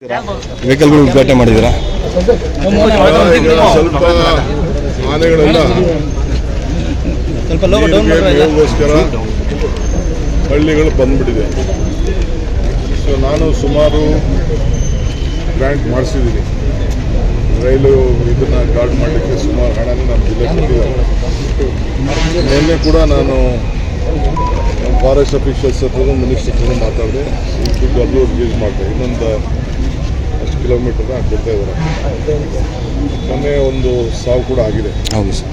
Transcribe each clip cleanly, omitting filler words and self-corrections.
ವೆಹಿಕಲ್ಗಳು ಉದ್ಘಾಟನೆ ಮಾಡಿದ್ದೀರಾ? ಸ್ವಲ್ಪ ಆನೆಗಳೆಲ್ಲ ನೀರಿಗೋಸ್ಕರ ಹಳ್ಳಿಗಳು ಬಂದ್ಬಿಟ್ಟಿದೆ. ಸೊ ನಾನು ಸುಮಾರು ಗ್ರ್ಯಾಂಟ್ ಮಾಡಿಸಿದ್ದೀನಿ. ರೈಲು ಇದನ್ನ ಗಾರ್ಡ್ ಮಾಡಲಿಕ್ಕೆ ಸುಮಾರು ಹಣನ ನಮ್ಮ ಜಿಲ್ಲೆ ಕೊಟ್ಟಿದ್ದಾರೆ. ನಿನ್ನೆ ಕೂಡ ನಾನು ಫಾರೆಸ್ಟ್ ಅಫಿಷಿಯಲ್ಸ್ ಹತ್ರ ಮಿನಿಸ್ಟರ್ ಹತ್ರ ಮಾತಾಡಿದೆ. ಈ ದುಡ್ಡು ಅಲ್ಲೂ ರಿಲೀಸ್ ಮಾಡಿದೆ. ಇನ್ನೊಂದು ಅಷ್ಟು ಕಿಲೋಮೀಟರ್ನ ಕೊಡ್ತಾ ಇದ್ದಾರೆ. ಮೊನ್ನೆ ಒಂದು ಸಾವು ಕೂಡ ಆಗಿದೆ. ಹೌದು ಸರ್.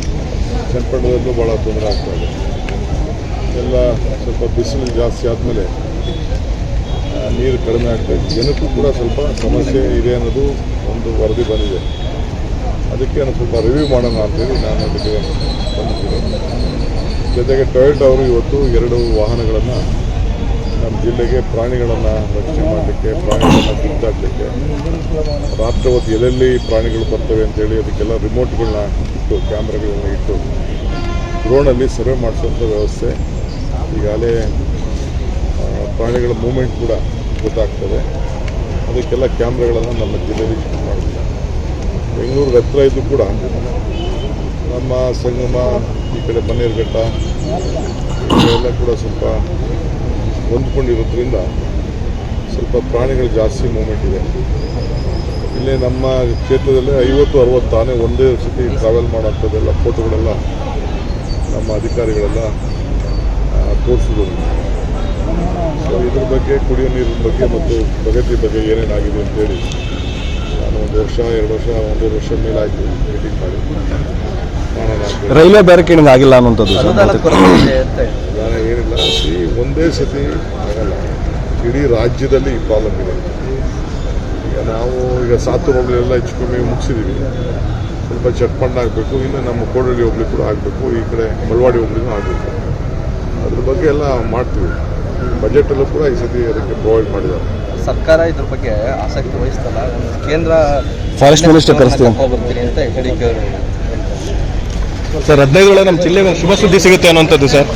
ಚನ್ನಪಟ್ಟಣದಲ್ಲೂ ಭಾಳ ತೊಂದರೆ ಆಗ್ತಾ ಇದೆ. ಎಲ್ಲ ಸ್ವಲ್ಪ ಬಿಸಿಲು ಜಾಸ್ತಿ ಆದಮೇಲೆ ನೀರು ಕಡಿಮೆ ಆಗ್ತಾಯಿದೆ. ಜನಕ್ಕೂ ಕೂಡ ಸ್ವಲ್ಪ ಸಮಸ್ಯೆ ಇದೆ ಅನ್ನೋದು ಒಂದು ವರದಿ ಬಂದಿದೆ. ಅದಕ್ಕೆ ನಾನು ಸ್ವಲ್ಪ ರಿವ್ಯೂ ಮಾಡೋಣ ಅಂತೇಳಿ ನಾನು ಅದಕ್ಕೆ ಬಂದಿದ್ದೀನಿ. ಜೊತೆಗೆ ಟೊಯೋಟಾ ಅವರು ಇವತ್ತು 2 ವಾಹನಗಳನ್ನು ನಮ್ಮ ಜಿಲ್ಲೆಗೆ ಪ್ರಾಣಿಗಳನ್ನು ರಕ್ಷಣೆ ಮಾಡಲಿಕ್ಕೆ, ಪ್ರಾಣಿಗಳನ್ನು ಗುರ್ತಾಡಲಿಕ್ಕೆ, ರಾತ್ರಿ ಹೊತ್ತು ಎಲ್ಲೆಲ್ಲಿ ಪ್ರಾಣಿಗಳು ಬರ್ತವೆ ಅಂತೇಳಿ ಅದಕ್ಕೆಲ್ಲ ರಿಮೋಟ್ಗಳನ್ನ ಇಟ್ಟು, ಕ್ಯಾಮ್ರಾಗಳನ್ನ ಇಟ್ಟು ಡ್ರೋನಲ್ಲಿ ಸರ್ವೆ ಮಾಡಿಸುವಂಥ ವ್ಯವಸ್ಥೆ. ಈಗಾಗಲೇ ಪ್ರಾಣಿಗಳ ಮೂಮೆಂಟ್ ಕೂಡ ಗೊತ್ತಾಗ್ತದೆ. ಅದಕ್ಕೆಲ್ಲ ಕ್ಯಾಮ್ರಾಗಳನ್ನು ನಮ್ಮ ಜಿಲ್ಲೆಯಲ್ಲಿ ಶಿಫ್ಟ್ ಮಾಡಿದ್ದೀವಿ. ಬೆಂಗಳೂರಿಗೆ ಹತ್ತಿರ ಇದ್ದು ಕೂಡ ನಮ್ಮ ಸಂಗಮ, ಈ ಕಡೆ ಬನ್ನೇರುಘಟ್ಟ ಎಲ್ಲ ಕೂಡ ಸ್ವಲ್ಪ ಹೊಂದ್ಕೊಂಡಿರೋದ್ರಿಂದ ಸ್ವಲ್ಪ ಪ್ರಾಣಿಗಳು ಜಾಸ್ತಿ ಮೂಮೆಂಟ್ ಇದೆ. ಇಲ್ಲಿ ನಮ್ಮ ಕ್ಷೇತ್ರದಲ್ಲಿ 50-60 ಆನೆ ಒಂದೇ ಸತಿ ಟ್ರಾವೆಲ್ ಮಾಡೋಂಥದ್ದೆಲ್ಲ ಫೋಟೋಗಳೆಲ್ಲ ನಮ್ಮ ಅಧಿಕಾರಿಗಳೆಲ್ಲ ತೋರಿಸಿದ್ರು. ಸೊ ಇದ್ರ ಬಗ್ಗೆ, ಕುಡಿಯೋ ನೀರಿನ ಬಗ್ಗೆ ಮತ್ತು ಪ್ರಗತಿ ಬಗ್ಗೆ ಏನೇನಾಗಿದೆ ಅಂತೇಳಿ ನಾನು 1 ವರ್ಷ, 2 ವರ್ಷ, 1.5 ವರ್ಷ ಮೇಲಾಯಿತು ಮೀಟಿಂಗ್ ಮಾಡಿ ಮಾಡೋಣ. ರೈಲ್ವೆ ಬ್ಯಾರಿಕೇಡಿಂಗ್ ಆಗಿಲ್ಲ ಅನ್ನೋಂಥದ್ದು ನಾನು ಏನಿಲ್ಲ, ಒಂದೇ ಸತಿ ಆಗಲ್ಲ. ಇಡೀ ರಾಜ್ಯದಲ್ಲಿ ಈ ಪ್ರಾಬ್ಲಮ್ ಇದೆ. ಈಗ ನಾವು ಸಾತೂರು ಹೋಬಳಿಯೆಲ್ಲ ಹೆಚ್ಚು ಕಮ್ಮಿ ಮುಗಿಸಿದ್ದೀವಿ. ಸ್ವಲ್ಪ ಚಟ್ಪಂಡ್ ಆಗಬೇಕು. ಇನ್ನು ನಮ್ಮ ಕೋಡಳ್ಳಿ ಹೋಬಳಿ ಕೂಡ ಆಗಬೇಕು. ಈ ಕಡೆ ಮಳವಾಡಿ ಹೋಬಳಿನೂ ಆಗಬೇಕು. ಅದ್ರ ಬಗ್ಗೆ ಎಲ್ಲ ಮಾಡ್ತೀವಿ. ಬಜೆಟಲ್ಲೂ ಕೂಡ ಈ ಸತಿ ಅದಕ್ಕೆ ಪ್ರೊವೈಡ್ ಮಾಡಿದ್ದಾರೆ. ಸರ್ಕಾರ ಇದ್ರ ಬಗ್ಗೆ ಆಸಕ್ತಿ ವಹಿಸ್ತಲ್ಲ. ಕೇಂದ್ರ ಫಾರೆಸ್ಟ್ ಮಿನಿಸ್ಟರ್ ಕರೆಸ್ತೀವಿ ಬರ್ತೀನಿ ಅಂತ ಹೇಳಿಕೆ ಸರ್. 15 ನಮ್ಮ ಜಿಲ್ಲೆಗೆ ಶುಭ ಸುದ್ದಿ ಸಿಗುತ್ತೆ ಅನ್ನೋಂಥದ್ದು ಸರ್.